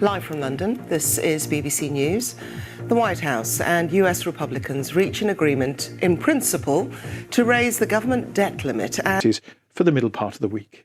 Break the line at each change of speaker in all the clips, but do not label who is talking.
Live from London, this is BBC News. The White House and US Republicans reach an agreement in principle to raise the government debt limit
for the middle part of the week.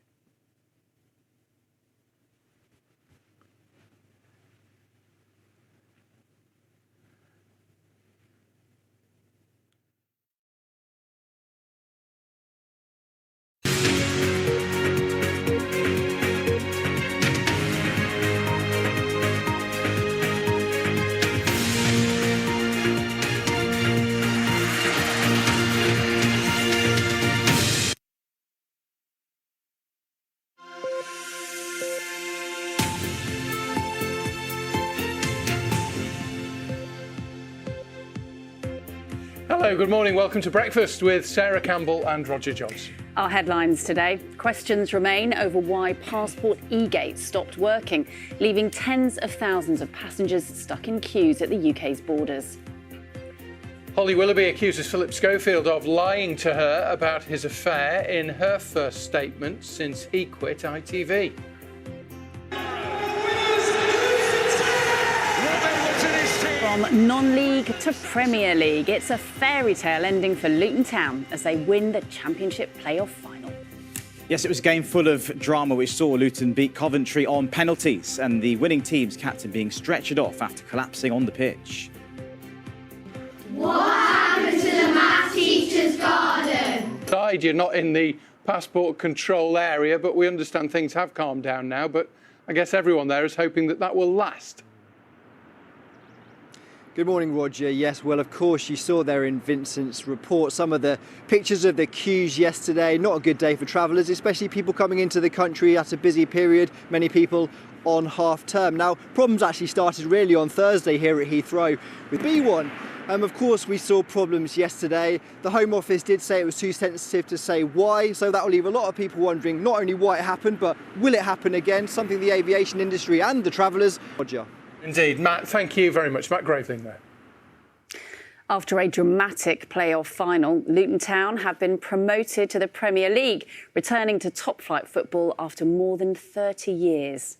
Hello, good morning. Welcome to Breakfast with Sarah Campbell and Roger Johnson.
Our headlines today. Questions remain over why Passport e-Gate stopped working, leaving tens of thousands of passengers stuck in queues at the UK's borders.
Holly Willoughby accuses Philip Schofield of lying to her about his affair in her first statement since he quit ITV.
From non-league to Premier League, it's a fairy tale ending for Luton Town as they win the Championship playoff final.
Yes, it was a game full of drama which saw Luton beat Coventry on penalties and the winning team's captain being stretchered off after collapsing on the pitch.
What happened to the maths teacher's garden?
You're not in the passport control area, but we understand things have calmed down now, but I guess everyone there is hoping that that will last.
Good morning, Roger. Yes, well, of course, you saw there in Vincent's report some of the pictures of the queues yesterday. Not a good day for travellers, especially people coming into the country at a busy period, many people on half-term. Now, problems actually started really on Thursday here at Heathrow with B1. Of course, we saw problems yesterday. The Home Office did say it was too sensitive to say why, so that will leave a lot of people wondering not only why it happened, but will it happen again? Something the aviation industry and the travellers... Roger.
Indeed. Matt, thank you very much. Matt Graveling there.
After a dramatic playoff final, Luton Town have been promoted to the Premier League, returning to top-flight football after more than 30 years.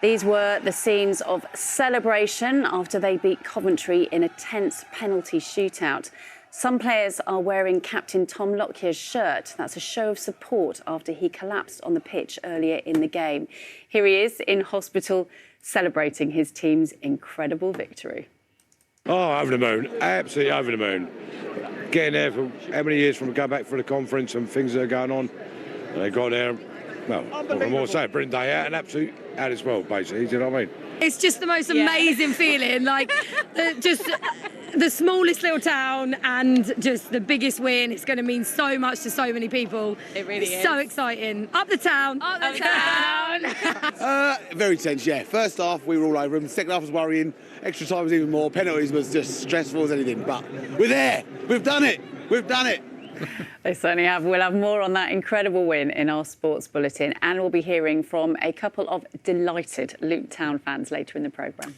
These were the scenes of celebration after they beat Coventry in a tense penalty shootout. Some players are wearing Captain Tom Lockyer's shirt. That's a show of support after he collapsed on the pitch earlier in the game. Here he is in hospital celebrating his team's incredible victory.
Oh, over the moon. Absolutely over the moon. Getting there for how many years from going back for the conference and things that are going on. And they got there, well, what can I more say? Brilliant day out and absolute out as well, basically. Do you know what I mean?
It's just the most amazing feeling. Like, just the smallest little town and just the biggest win. It's going to mean so much to so many people.
It really is.
So exciting. Up the town. Up the town.
Very tense, yeah. First half, we were all over them. Second half was worrying. Extra time was even more. Penalties was just stressful as anything. But we're there. We've done it. We've done it.
They certainly have. We'll have more on that incredible win in our sports bulletin, and we'll be hearing from a couple of delighted Luton Town fans later in the programme.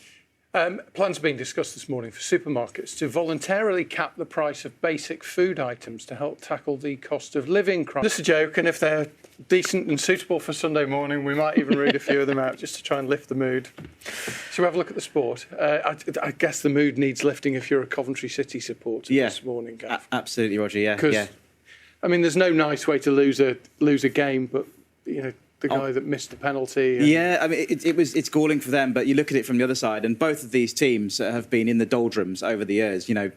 Plans are being discussed this morning for supermarkets to voluntarily cap the price of basic food items to help tackle the cost of living crisis. Just a joke, and if they're decent and suitable for Sunday morning, we might even read a few of them out just to try and lift the mood. So we have a look at the sport. I guess the mood needs lifting if you're a Coventry City supporter this morning, Gav.
Absolutely, Roger, yeah.
Because, I mean, there's no nice way to lose a game, but, you know, the guy that missed the penalty.
Yeah, I mean, it's galling for them, but you look at it from the other side, and both of these teams have been in the doldrums over the years. You know,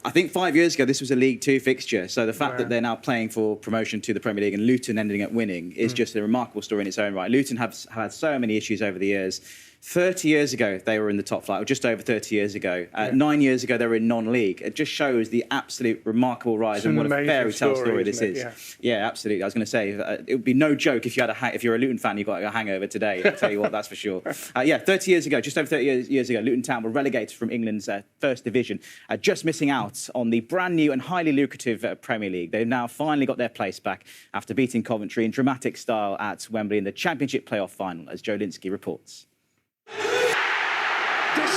I think 5 years ago this was a League Two fixture, so the fact that they're now playing for promotion to the Premier League and Luton ending up winning is just a remarkable story in its own right. Luton have had so many issues over the years. 30 years ago, they were in the top flight, or just over 30 years ago. 9 years ago, they were in non-league. It just shows the absolute remarkable rise and what a fairy tale story this is. Yeah, absolutely. I was going to say, it would be no joke if you had if you're a Luton fan, you got a hangover today. I'll tell you what, that's for sure. 30 years ago, just over 30 years ago, Luton Town were relegated from England's First Division, just missing out on the brand new and highly lucrative Premier League. They've now finally got their place back after beating Coventry in dramatic style at Wembley in the Championship playoff final, as Joe Linsky reports.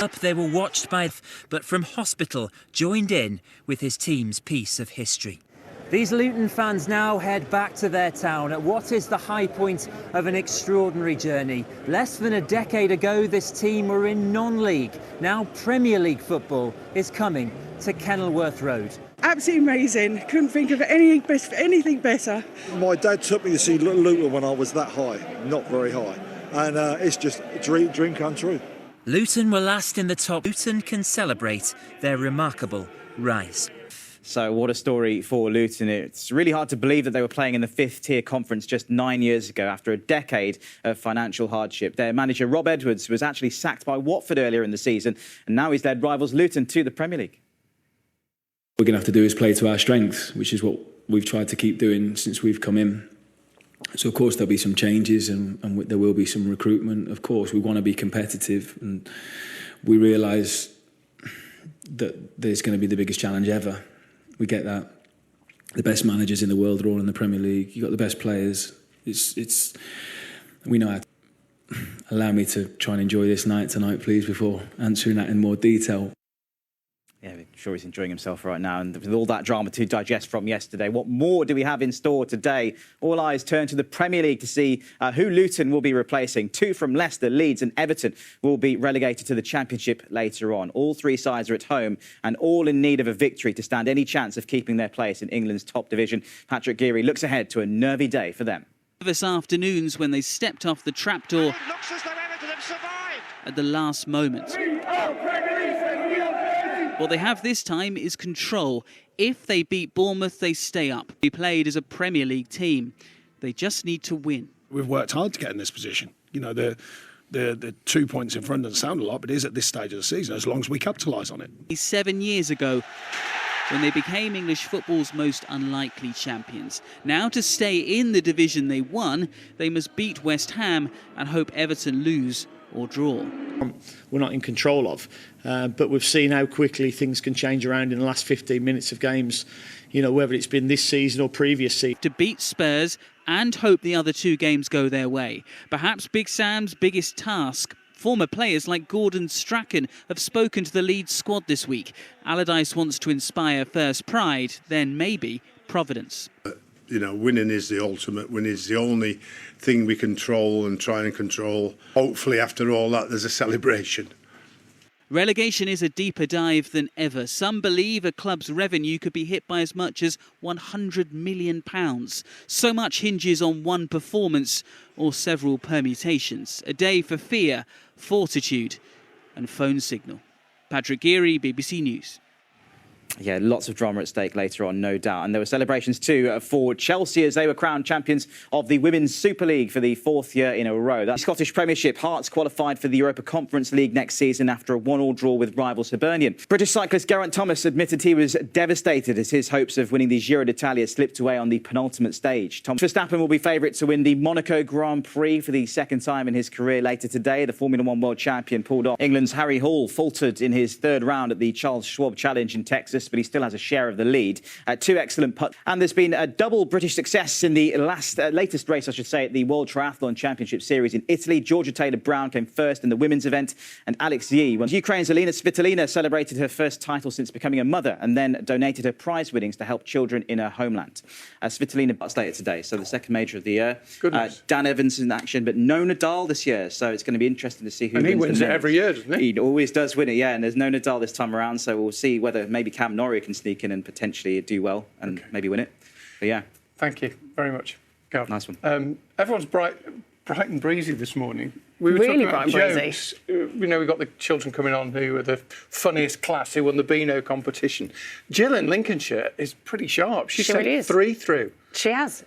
Up, they were watched by, but from hospital, joined in with his team's piece of history. These Luton fans now head back to their town at what is the high point of an extraordinary journey. Less than a decade ago, this team were in non-league. Now Premier League football is coming to Kenilworth Road.
Absolutely amazing. Couldn't think of anything better.
My dad took me to see Luton when I was that high, not very high. And it's just a dream come true.
Luton were last in the top. Luton can celebrate their remarkable rise.
So what a story for Luton. It's really hard to believe that they were playing in the 5th tier conference just 9 years ago after a decade of financial hardship. Their manager, Rob Edwards, was actually sacked by Watford earlier in the season, and now he's led rivals Luton to the Premier League.
What we're going to have to do is play to our strengths, which is what we've tried to keep doing since we've come in. So, of course, there'll be some changes and there will be some recruitment. Of course, we want to be competitive, and we realise that there's going to be the biggest challenge ever. We get that. The best managers in the world are all in the Premier League. You've got the best players. We know how to. Allow me to try and enjoy this night tonight, please, before answering that in more detail.
Yeah, I'm sure he's enjoying himself right now, and with all that drama to digest from yesterday, what more do we have in store today? All eyes turn to the Premier League to see who Luton will be replacing. 2 from Leicester, Leeds and Everton will be relegated to the Championship later on. All 3 sides are at home and all in need of a victory to stand any chance of keeping their place in England's top division. Patrick Geary looks ahead to a nervy day for them.
This afternoons when they stepped off the trapdoor at the last moment. What they have this time is control. If they beat Bournemouth, they stay up. They played as a Premier League team. They just need to win.
We've worked hard to get in this position. You know, the 2 points in front doesn't sound a lot, but it is at this stage of the season, as long as we capitalise on it.
7 years ago, when they became English football's most unlikely champions. Now, to stay in the division they won, they must beat West Ham and hope Everton lose or draw.
We're not in control of, but we've seen how quickly things can change around in the last 15 minutes of games, you know, whether it's been this season or previous season.
To beat Spurs and hope the other 2 games go their way. Perhaps Big Sam's biggest task. Former players like Gordon Strachan have spoken to the Leeds squad this week. Allardyce wants to inspire first pride, then maybe providence.
You know, winning is the ultimate. Winning is the only thing we control and try and control. Hopefully, after all that, there's a celebration.
Relegation is a deeper dive than ever. Some believe a club's revenue could be hit by as much as £100 million. So much hinges on one performance or several permutations. A day for fear, fortitude and phone signal. Patrick Geary, BBC News.
Yeah, lots of drama at stake later on, no doubt. And there were celebrations too for Chelsea as they were crowned champions of the Women's Super League for the 4th year in a row. That Scottish Premiership, Hearts qualified for the Europa Conference League next season after a 1-1 draw with rivals Hibernian. British cyclist Geraint Thomas admitted he was devastated as his hopes of winning the Giro d'Italia slipped away on the penultimate stage. Thomas Verstappen will be favourite to win the Monaco Grand Prix for the 2nd time in his career later today. The Formula 1 world champion pulled off. England's Harry Hall faltered in his 3rd round at the Charles Schwab Challenge in Texas, but he still has a share of the lead. 2 excellent putts. And there's been a double British success in the latest race, I should say, at the World Triathlon Championship Series in Italy. Georgia Taylor-Brown came first in the women's event, and Alex Yee won. Ukraine's Alina Svitolina celebrated her first title since becoming a mother and then donated her prize winnings to help children in her homeland. Svitolina butts later today, so the 2nd major of the year. Dan Evans in action, but no Nadal this year, so it's going to be interesting to see who wins.
And he wins it every year, doesn't he?
He always does win it, yeah, and there's no Nadal this time around, so we'll see whether maybe Cam Norrie can sneak in and potentially do well and maybe win it. But yeah.
Thank you very much, Gav.
Nice one.
Everyone's bright and breezy this morning. We were
really
talking about
bright and
jokes. You know, we've got the children coming on who are the funniest class who won the Beano competition. Jill in Lincolnshire is pretty sharp. She sent 3 through.
She has.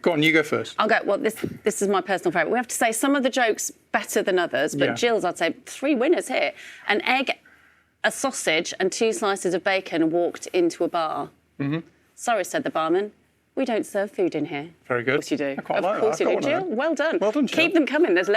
Go on, you go first.
I'll go. Well, this is my personal favourite. We have to say some of the jokes better than others, but
Yeah.
Jill's, I'd say 3 winners here. An egg, a sausage and 2 slices of bacon walked into a bar.
Mm-hmm.
Sorry, said the barman. We don't serve food in here.
Very good.
Of course you do.
I quite
Of
like
course
that.
you
I've
do,
got one
Jill.
of them.
Well done.
Well done, Jill.
Keep them coming. There's